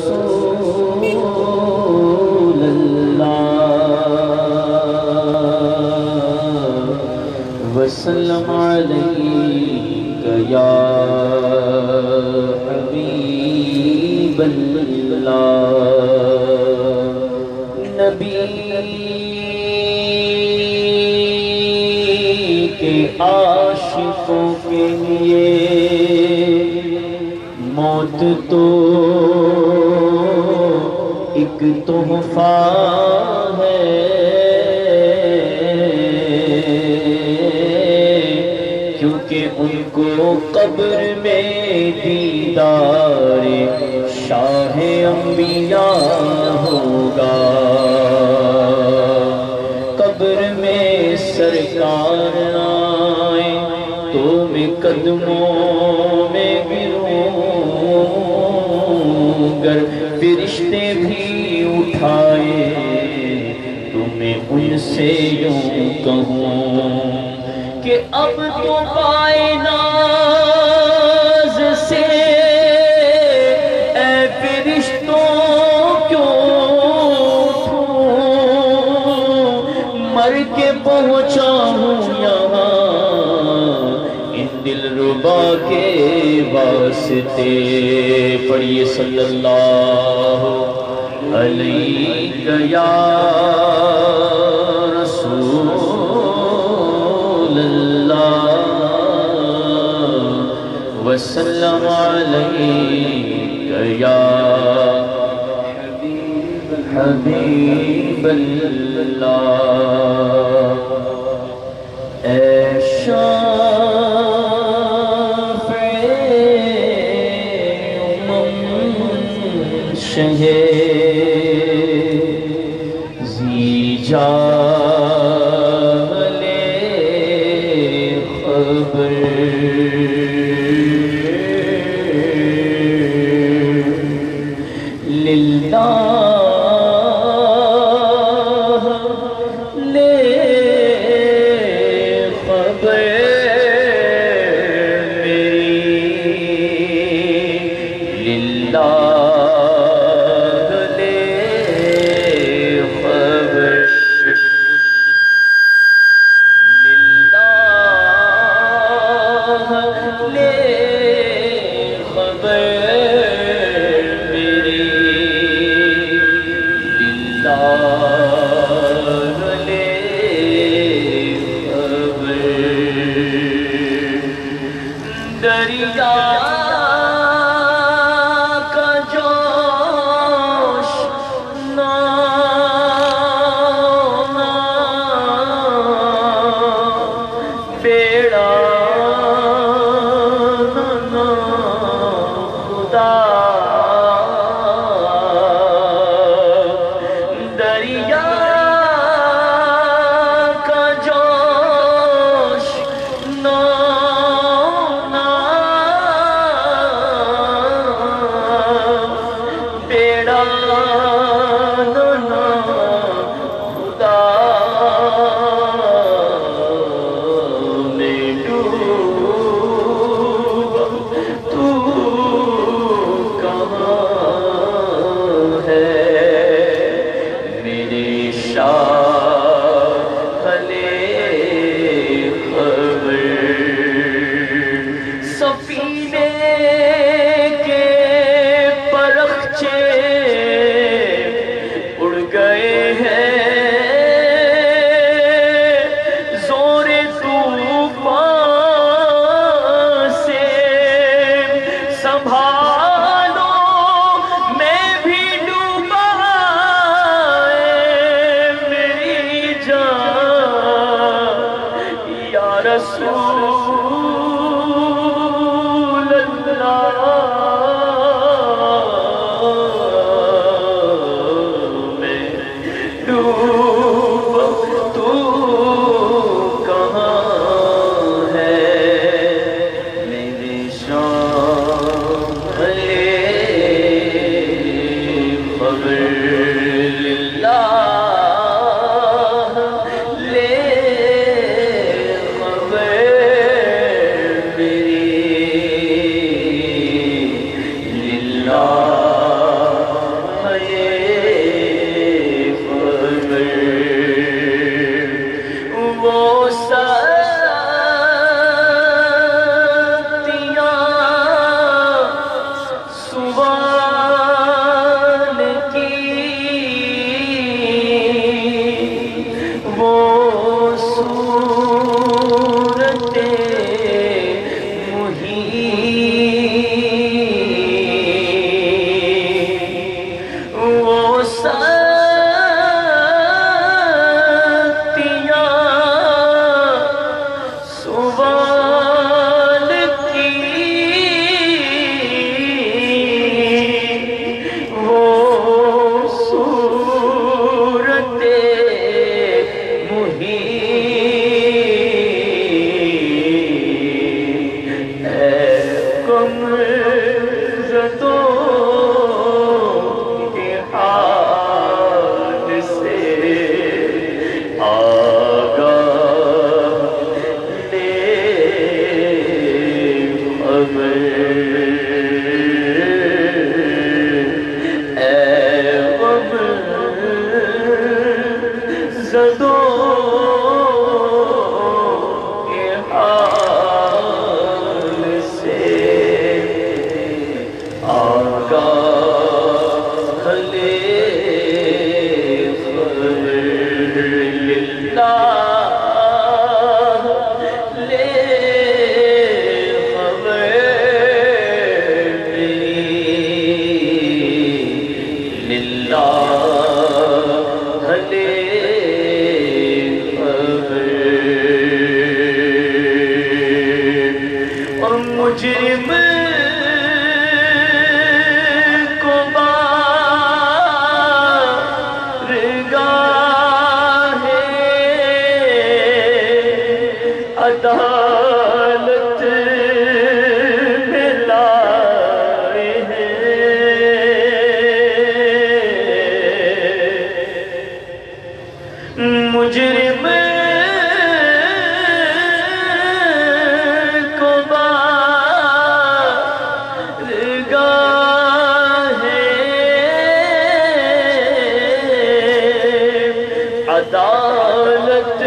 رسول اللہ وسلم علیک یا حبیب اللہ نبی کے عاشقوں کے لیے موت تو ایک تحفہ ہے، کیونکہ ان کو قبر میں دیدار شاہ انبیاء ہوگا، قبر میں سرکار آئے تو میں قدموں میں گروں، گر فرشتے بھی اٹھائے تو میں ان سے یوں کہوں کہ اب تو کائنات سے اے فرشتوں کیوں مر کے پہنچا ہوں یہاں ان دلربا کے واسطے۔ پڑھیے صلی اللہ علیہ یا رسول اللہ وسلم علیہ یا حبیب اللہ۔ اے شہ ذی جلال خبر للہ لے خبر میری للہ دریا کا جوش نانا بیڑا نانا خدا دریا کا جوش سفینے کے پرخچے اڑ گئے ہیں زور طوفان سے، سنبھالو میں بھی ڈوبا میری جان یا رسول زدوں کے حال سے آگاہ لے خبر للہ لے خبر للہ مجرم کو بارگاہ عدالت میں لائے ہیں مجرم عدالت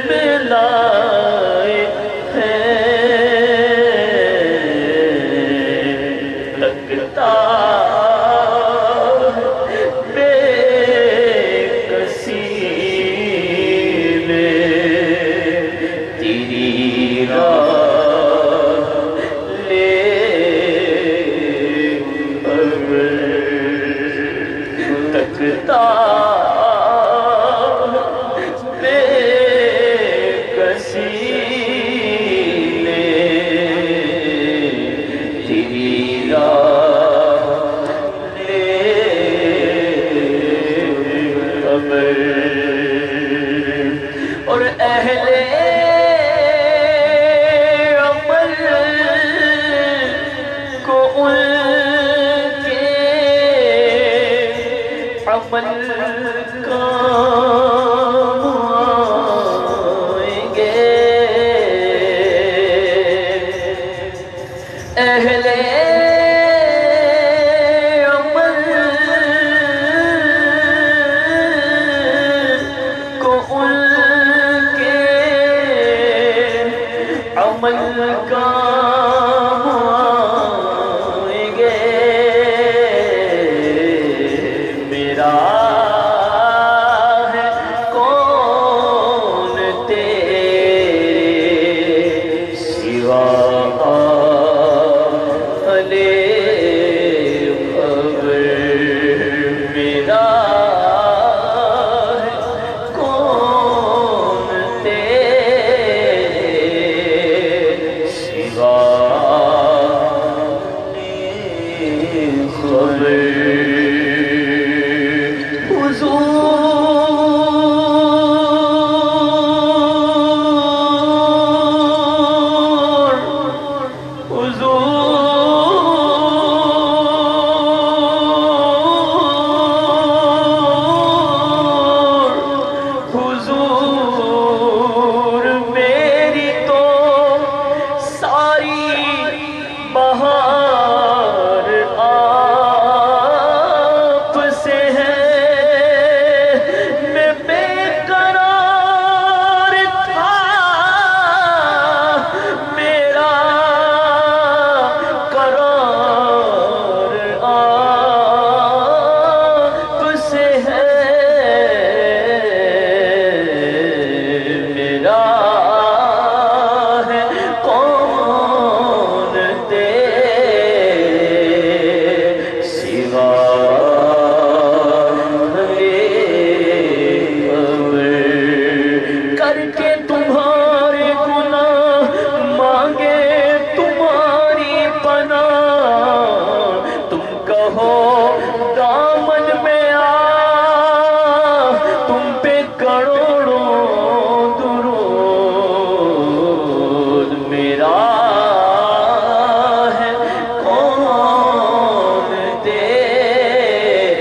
میں لائے ہیں لگتا بے کسی میں تیری راہ لے لگتا اور اہل عمل کو ان کے عمل کام آئیں گے اہل عمل کام آئیں گے میرا ہے کون تیرے سوا لے خبر میرا بہار آپ سے ہے میں بے قرار تھا میرا قرار آپ سے ہے میرا کر کے تمہارے گناہ مانگے تمہاری پناہ تم کہو دامن میں آ تم پہ کروڑوں درود میرا ہے کون تیرے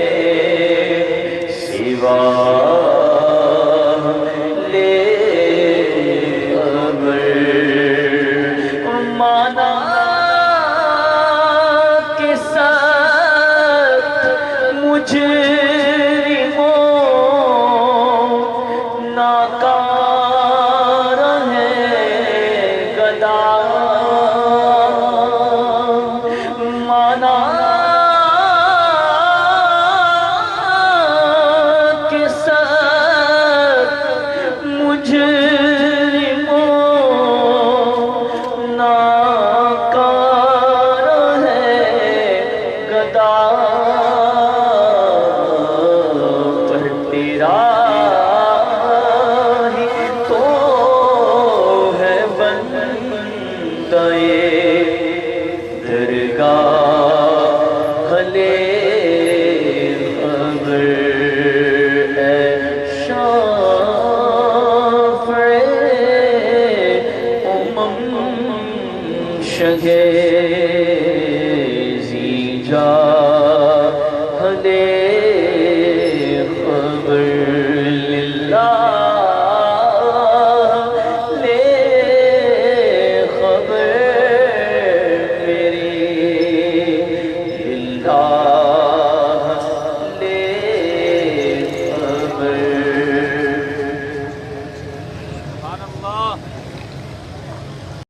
سوا مانا کے ساتھ مجرموں شگے جاہ دے خبر للہ لے خبر میری للہ